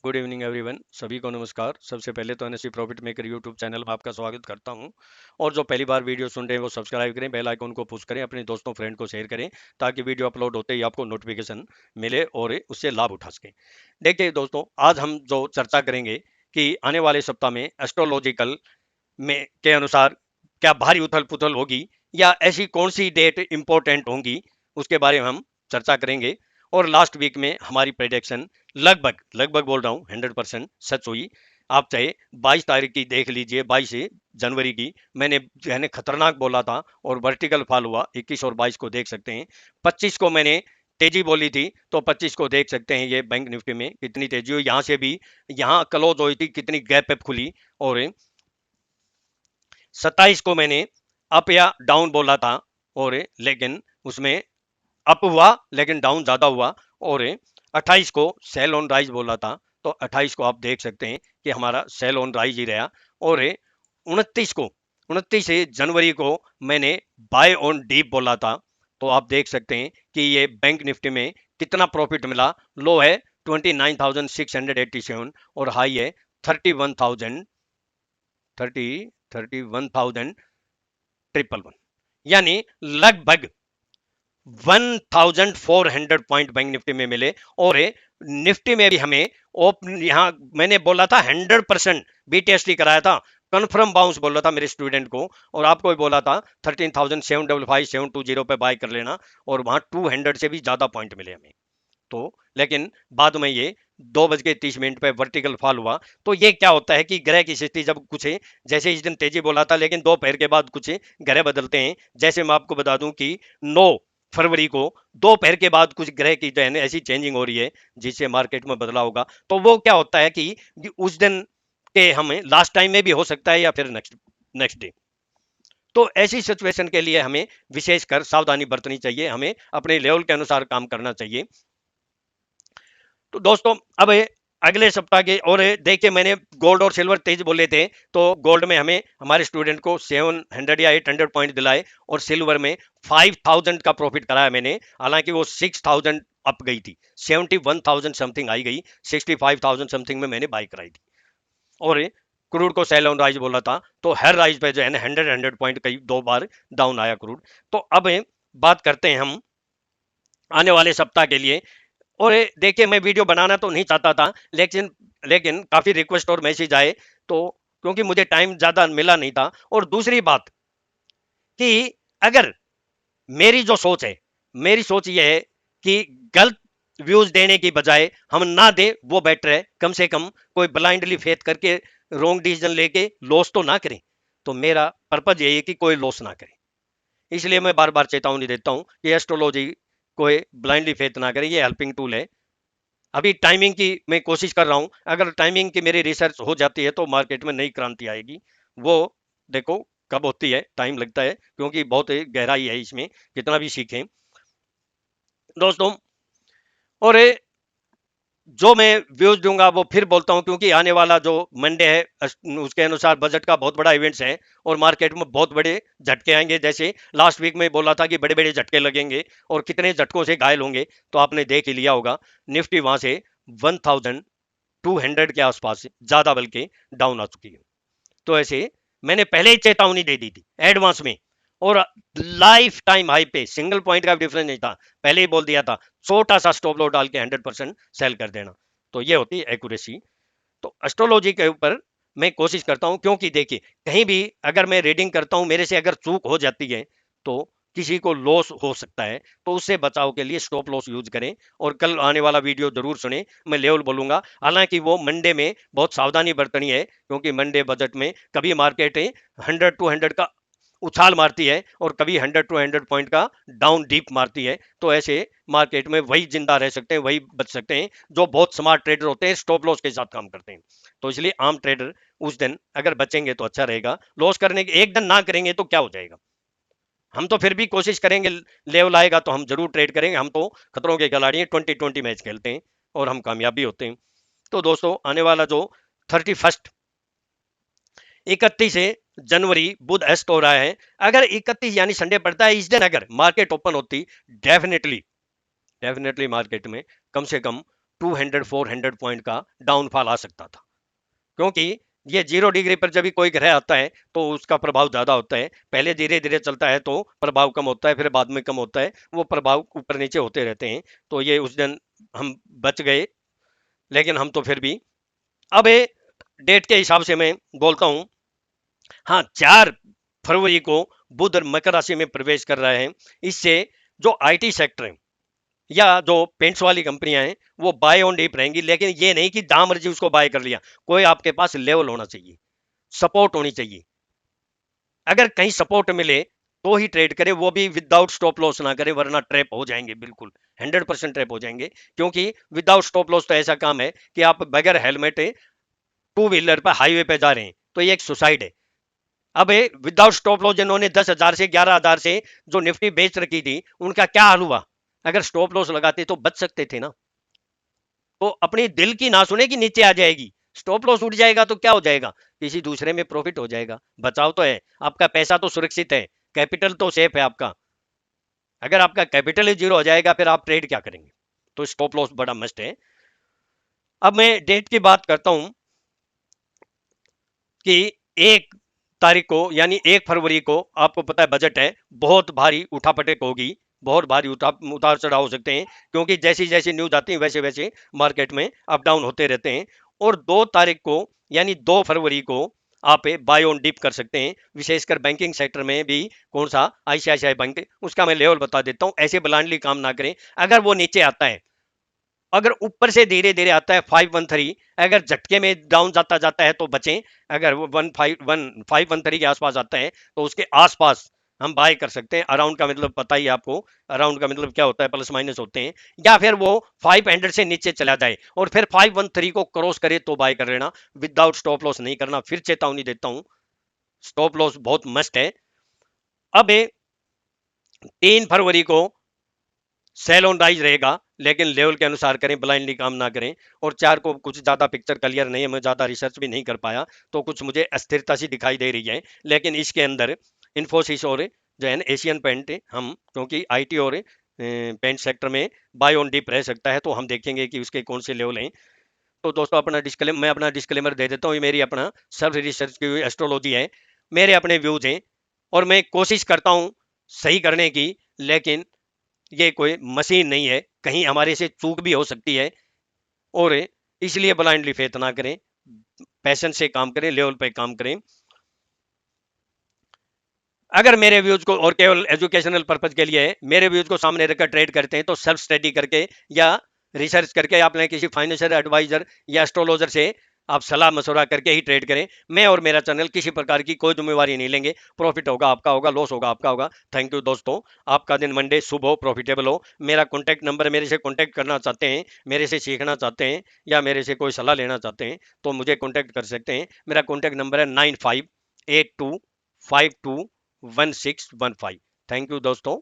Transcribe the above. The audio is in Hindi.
गुड इवनिंग एवरीवन, सभी को नमस्कार। सबसे पहले तो NSC profit maker YouTube channel में आपका स्वागत करता हूं। और जो पहली बार वीडियो सुन रहे हैं वो सब्सक्राइब करें, बेल आइकन को पुश करें, अपने दोस्तों फ्रेंड को शेयर करें ताकि वीडियो अपलोड होते ही आपको नोटिफिकेशन मिले और उससे लाभ उठा सकें। देखिए दोस्तों, आज हम जो चर्चा करेंगे कि आने वाले सप्ताह में एस्ट्रोलॉजिकल में के अनुसार क्या भारी उथल पुथल होगी या ऐसी कौन सी डेट इंपॉर्टेंट होंगी, उसके बारे में हम चर्चा करेंगे। और लास्ट वीक में हमारी प्रेडिक्शन लगभग लगभग बोल रहा हूँ 100% सच हुई। आप चाहे 22 तारीख की देख लीजिए, 22 जनवरी की मैंने खतरनाक बोला था और वर्टिकल फॉल हुआ। 21 और 22 को देख सकते हैं। 25 को मैंने तेजी बोली थी, तो 25 को देख सकते हैं ये बैंक निफ्टी में कितनी तेजी हुई। यहाँ से भी यहाँ क्लोज हुई थी, कितनी गैप अप खुली। और 27 को मैंने अप या डाउन बोला था, और लेकिन उसमें अप हुआ लेकिन डाउन ज्यादा हुआ। और 28 को सेल ऑन राइज बोला था, तो 28 को आप देख सकते हैं कि हमारा सेल ऑन राइज ही रहा। और 29 जनवरी को मैंने बाय ऑन डीप बोला था, तो आप देख सकते हैं कि ये बैंक निफ्टी में कितना प्रॉफिट मिला। लो है 29,687 और हाई है 31,000 31,111, यानी लगभग 1400 पॉइंट बैंक निफ्टी में मिले। और निफ्टी में भी हमें यहाँ मैंने बोला था 100% बीटीएसटी कराया था, कन्फर्म बाउंस बोला था मेरे स्टूडेंट को, और आपको भी बोला था 13,755,720 पे बाय कर लेना, और वहां 200 से भी ज्यादा पॉइंट मिले हमें। तो लेकिन बाद में ये 2:30 पे वर्टिकल फॉल हुआ। तो ये क्या होता है कि ग्रह की स्थिति जब कुछ है, जैसे इस दिन तेजी बोला था लेकिन दोपहर के बाद कुछ ग्रह बदलते हैं। जैसे मैं आपको बता दूं कि 9 फरवरी को दोपहर के बाद कुछ ग्रह की जो है ऐसी चेंजिंग हो रही है जिससे मार्केट में बदलाव होगा। तो वो क्या होता है कि उस दिन के हमें लास्ट टाइम में भी हो सकता है या फिर नेक्स्ट नेक्स्ट डे। तो ऐसी सिचुएशन के लिए हमें विशेषकर सावधानी बरतनी चाहिए, हमें अपने लेवल के अनुसार काम करना चाहिए। तो दोस्तों, अब अगले सप्ताह के और देखिए, मैंने गोल्ड और सिल्वर तेज बोले थे, तो गोल्ड में हमें हमारे स्टूडेंट को 700 या 800 पॉइंट दिलाए, और सिल्वर में 5000 का प्रॉफिट कराया मैंने। हालांकि वो 6000 अप गई थी, 71,000 समथिंग आई गई, 65,000 समथिंग में मैंने बाई कराई थी। और क्रूड को सेल ऑन राइज बोला था, तो हर राइज पे जो है ना 100 पॉइंट कई 2 बार डाउन आया क्रूड। तो अब बात करते हैं हम आने वाले सप्ताह के लिए। और देखिए, मैं वीडियो बनाना तो नहीं चाहता था, लेकिन लेकिन काफी रिक्वेस्ट और मैसेज आए, तो क्योंकि मुझे टाइम ज्यादा मिला नहीं था। और दूसरी बात कि अगर मेरी जो सोच है, मेरी सोच ये है कि गलत व्यूज देने की बजाय हम ना दे, वो बेटर है। कम से कम कोई ब्लाइंडली फेथ करके रॉन्ग डिसीजन लेके लॉस तो ना करें। तो मेरा पर्पज यही है कि कोई लॉस ना करे। इसलिए मैं बार बार चेतावनी देता हूं कि एस्ट्रोलॉजी कोई ब्लाइंडली फेथ ना करे, ये हेल्पिंग टूल है। अभी टाइमिंग की मैं कोशिश कर रहा हूं, अगर टाइमिंग की मेरी रिसर्च हो जाती है तो मार्केट में नई क्रांति आएगी। वो देखो कब होती है, टाइम लगता है क्योंकि बहुत गहराई है इसमें, कितना भी सीखें दोस्तों। और जो मैं व्यूज दूंगा वो फिर बोलता हूं, क्योंकि आने वाला जो मंडे है उसके अनुसार बजट का बहुत बड़ा इवेंट्स है, और मार्केट में बहुत बड़े झटके आएंगे। जैसे लास्ट वीक में बोला था कि बड़े बड़े झटके लगेंगे, और कितने झटकों से घायल होंगे तो आपने देख ही लिया होगा। निफ्टी वहां से 1200 के आसपास ज्यादा बल्कि डाउन आ चुकी है। तो ऐसे मैंने पहले ही चेतावनी दे दी थी एडवांस में, और लाइफ टाइम हाई पे सिंगल पॉइंट का डिफरेंस नहीं था, पहले ही बोल दिया था। छोटा सा स्टॉप लॉस डाल के 100% सेल कर देना, तो ये होती है एक्यूरेसी। तो एस्ट्रोलॉजी के ऊपर मैं कोशिश करता हूं, क्योंकि देखिए कहीं भी अगर मैं रीडिंग करता हूं, मेरे से अगर चूक हो जाती है तो किसी को लॉस हो सकता है। तो उससे बचाव के लिए स्टॉप लॉस यूज करें। और कल आने वाला वीडियो जरूर सुने, मैं लेवल बोलूंगा। हालांकि वो मंडे में बहुत सावधानी बरतनी है, क्योंकि मंडे बजट में कभी मार्केट 100-200 का उछाल मारती है, और कभी 100-200 पॉइंट का डाउन डीप मारती है। तो ऐसे मार्केट में वही जिंदा रह सकते हैं, वही बच सकते हैं जो बहुत स्मार्ट ट्रेडर होते हैं, स्टॉप लॉस के साथ काम करते हैं। तो इसलिए आम ट्रेडर उस दिन अगर बचेंगे तो अच्छा रहेगा। लॉस करने के एक दिन ना करेंगे तो क्या हो जाएगा। हम तो फिर भी कोशिश करेंगे, लेवल आएगा तो हम जरूर ट्रेड करेंगे। हम तो खतरों के खिलाड़ी हैं, 20-20 मैच खेलते हैं और हम कामयाब भी होते हैं। तो दोस्तों, आने वाला जो 31 जनवरी बुध अस्त हो रहा है, अगर 31 यानी संडे पड़ता है, इस दिन अगर मार्केट ओपन होती, डेफिनेटली डेफिनेटली मार्केट में कम से कम 200 400 पॉइंट का डाउनफॉल आ सकता था, क्योंकि ये 0 डिग्री पर जब भी कोई ग्रह आता है तो उसका प्रभाव ज्यादा होता है। पहले धीरे धीरे चलता है तो प्रभाव कम होता है, फिर बाद में कम होता है, वो प्रभाव ऊपर नीचे होते रहते हैं। तो ये उस दिन हम बच गए, लेकिन हम तो फिर भी अब ये डेट के हिसाब से मैं बोलता हूं। हाँ, 4 फरवरी को बुध मकर राशि में प्रवेश कर रहे हैं। इससे जो आईटी सेक्टर है या जो पेंट्स वाली कंपनियां हैं वो बाय ऑन डीप रहेंगी, लेकिन ये नहीं कि दाम मर्जी उसको बाय कर लिया। कोई आपके पास लेवल होना चाहिए, सपोर्ट होनी चाहिए। अगर कहीं सपोर्ट मिले तो ही ट्रेड करें, वो भी विदाउट स्टॉप लॉस ना करें, वरना ट्रैप हो जाएंगे, बिल्कुल 100% ट्रैप हो जाएंगे। क्योंकि विदाउट स्टॉप लॉस तो ऐसा काम है कि आप बगैर हेलमेट टू व्हीलर पर हाईवे पे जा रहे हैं, तो ये एक सुसाइड है। अब विदाउट स्टॉप लॉस जिन्होंने 10,000 से 11,000 से जो निफ्टी बेच रखी थी, उनका क्या हाल हुआ? अगर स्टॉप लॉस लगाते तो बच सकते थे ना। तो अपनी दिल की ना सुने कि नीचे आ जाएगी, स्टॉप लॉस उठ जाएगा तो क्या हो जाएगा, किसी दूसरे में प्रॉफिट हो जाएगा। बचाव तो है, आपका पैसा तो सुरक्षित है, कैपिटल तो सेफ है आपका। अगर आपका कैपिटल ही जीरो हो जाएगा फिर आप ट्रेड क्या करेंगे? तो स्टॉप लॉस बड़ा मस्ट है। अब मैं डेट की बात करता हूं कि 1 तारीख को यानी 1 फरवरी को आपको पता है बजट है, बहुत भारी उठापटक होगी, बहुत भारी उतार चढ़ाव हो सकते हैं, क्योंकि जैसी जैसी न्यूज आती है वैसे वैसे मार्केट में अप डाउन होते रहते हैं। और 2 तारीख को यानी 2 फरवरी को आप बाय ऑन डिप कर सकते हैं, विशेषकर बैंकिंग सेक्टर में भी। कौन सा? आईसीआईसीआई बैंक, उसका मैं लेवल बता देता हूं। ऐसे ब्लाइंडली काम ना करें। अगर वो नीचे आता है, अगर ऊपर से धीरे धीरे आता है 513, अगर झटके में डाउन जाता जाता है तो बचें। अगर वो 513 के आसपास आता है तो उसके आसपास हम बाय कर सकते हैं। अराउंड का मतलब पता ही आपको, अराउंड का मतलब क्या होता है, प्लस माइनस होते हैं। या फिर वो 500 से नीचे चला जाए और फिर 513 को क्रॉस करे तो बाय कर लेना, विदाउट स्टॉप लॉस नहीं करना। फिर चेतावनी देता हूं, स्टॉप लॉस बहुत मस्ट है। अब 3 फरवरी को सेल ऑन राइज रहेगा, लेकिन लेवल के अनुसार करें, ब्लाइंडली काम ना करें। और 4 को कुछ ज्यादा पिक्चर क्लियर नहीं है, मैं ज्यादा रिसर्च भी नहीं कर पाया, तो कुछ मुझे अस्थिरता सी दिखाई दे रही है। लेकिन इसके अंदर इन्फोसिस और जो है एशियन पेंट, हम क्योंकि आईटी और पेंट सेक्टर में बाय ऑन डिप रह सकता है, तो हम देखेंगे कि उसके कौन से लेवल हैं। तो दोस्तों मैं अपना डिस्क्लेमर दे देता हूँ, ये मेरी अपना सेल्फ रिसर्च की हुई एस्ट्रोलॉजी है, मेरे अपने व्यूज हैं, और मैं कोशिश करता हूँ सही करने की। लेकिन ये कोई मशीन नहीं है, कहीं हमारे से चूक भी हो सकती है। और इसलिए ब्लाइंडली फेथ ना करें, पैशन से काम करें, लेवल पे काम करें। अगर मेरे व्यूज को और केवल एजुकेशनल पर्पज के लिए मेरे व्यूज को सामने रखकर ट्रेड करते हैं तो सेल्फ स्टडी करके या रिसर्च करके, आपने किसी फाइनेंशियल एडवाइजर या एस्ट्रोलॉजर से आप सलाह मशवरा करके ही ट्रेड करें। मैं और मेरा चैनल किसी प्रकार की कोई जिम्मेवारी नहीं लेंगे। प्रॉफिट होगा आपका होगा, लॉस होगा आपका होगा। थैंक यू दोस्तों, आपका दिन मंडे शुभ हो, प्रॉफिटेबल हो। मेरा कॉन्टैक्ट नंबर, मेरे से कॉन्टैक्ट करना चाहते हैं, मेरे से सीखना चाहते हैं या मेरे से कोई सलाह लेना चाहते हैं तो मुझे कॉन्टैक्ट कर सकते हैं। मेरा कॉन्टैक्ट नंबर है 9582521615। थैंक यू दोस्तों।